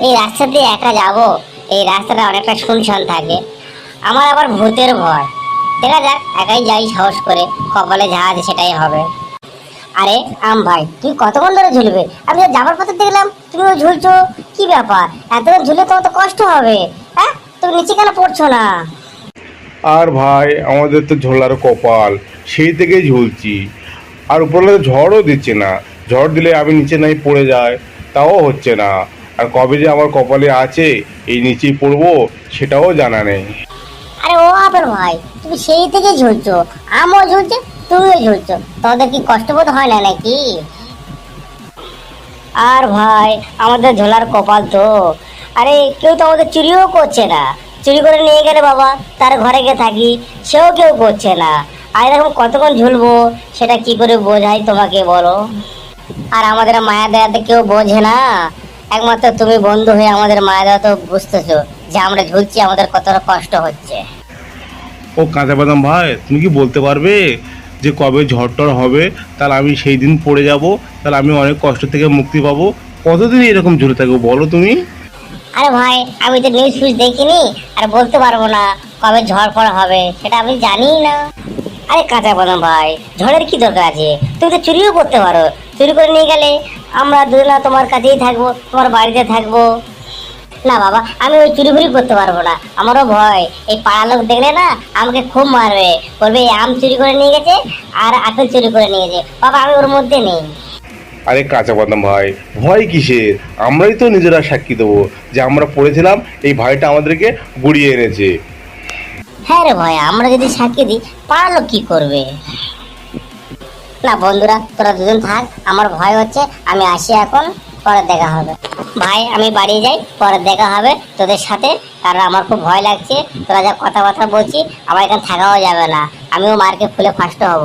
এই রাস্তা দিয়ে একা যাব, এই রাস্তাটা অনেকটা শুনশান থাকে। আমার আবার ভূতের ভয়। দেখা যাক, একাই যাই সাহস করে, কপালে যা আছে সেটাই হবে। আরে ভাই, তুই কতক্ষণ ধরে ঝুলবে? আমি তো যাবার পথে দেখলাম তুমিও ঝুলছো। কি ব্যাপার, এতক্ষণ ঝুলে তোমার তো কষ্ট হবে। হ্যাঁ, তুমি নিচে কেন পড়ছো না? আর ভাই, আমাদের তো ঝোলার কপাল, সেই থেকেই ঝুলছি। আর উপরলে ঝড়ও দিচ্ছে না। ঝড় দিলে আমি নিচে নাই পড়ে যায়, তাও হচ্ছে না। আর কবে যে আমার কপালে আছে এই নিচেই পড়বো সেটাও জানা নেই। আরে ও আপেল ভাই, তুমি সেই থেকে ঝুলছো, আমও ঝুলছে, তুমিও ঝুলছো। তোমাদের কি কষ্ট বোধ হয় না নাকি? আর ভাই, আমাদের ঝোলার কপাল তো। আরে কেউ তো আমাদের চুরিও করছে না। চুরি করে নিয়ে গেলে বাবা, তার ঘরে গিয়ে থাকি, সেও কেউ করছে না। আর এরকম কতক্ষণ ঝুলবো, সেটা কি করে বোঝাই তোমাকে বলো? আর আমাদের মায়া দেয়াতে কেউ বোঝে না। একমাত্র তুমি বন্ধু হয়ে আমাদের মায়া দেওয়া তো বুঝতেছো, যে আমরা ঝুলছি, আমাদের কতটা কষ্ট হচ্ছে। ও কাঁচা বাদাম ভাই, তুমি কি বলতে পারবে যে কবে ঝড় টড় হবে? তাহলে আমি সেই দিন পড়ে যাব, তাহলে আমি অনেক কষ্ট থেকে মুক্তি পাবো। কতদিন এরকম ঝুলে থাকবো বলো তুমি? আরে ভাই, আমি তো নিউজ ফিউজ দেখিনি, আর বলতে পারবো না কবে ঝড় ফড় হবে, সেটা আমি জানিই না। আরে কাঁচা বাদাম ভাই, ঝড়ের কি দরকার আছে? তুমি তো চুরিও করতে পারো। চুরি করে নিয়ে গেলে আমরা দুজনা তোমার কাছেই থাকবো, তোমার বাড়িতে থাকবো। না বাবা, আমি ওই চুরি ফুরি করতে পারবো না, আমারও ভয়। এই পাড়া লোক দেখলে না আমাকে খুব মারবে, বলবে এই আম চুরি করে নিয়ে গেছে আর আপেল চুরি করে নিয়ে গেছে। বাবা, আমি ওর মধ্যে নেই। আরে কাঁচা বাদাম ভাই, ভয় কিসের? আমরাই তো নিজেরা সাক্ষী দেবো যে আমরা পড়েছিলাম, এই ভাইটা আমাদেরকে গুড়িয়ে এনেছে। হ্যাঁ রে ভাই, আমরা যদি সাক্ষী দিই, পাড়ার লোক কি করবে? না বন্ধুরা, তোরা দুজন থাক, আমার ভয় হচ্ছে। আমি আসি এখন, পরে দেখা হবে। ভাই, আমি বাড়ি যাই, পরে দেখা হবে তোদের সাথে। কারণ আমার খুব ভয় লাগছে, তোরা যা কথাবার্তা বলছি, আমার এখানে থাকাও যাবে না। আমিও মারকে ফুলে ফার্স্ট হব।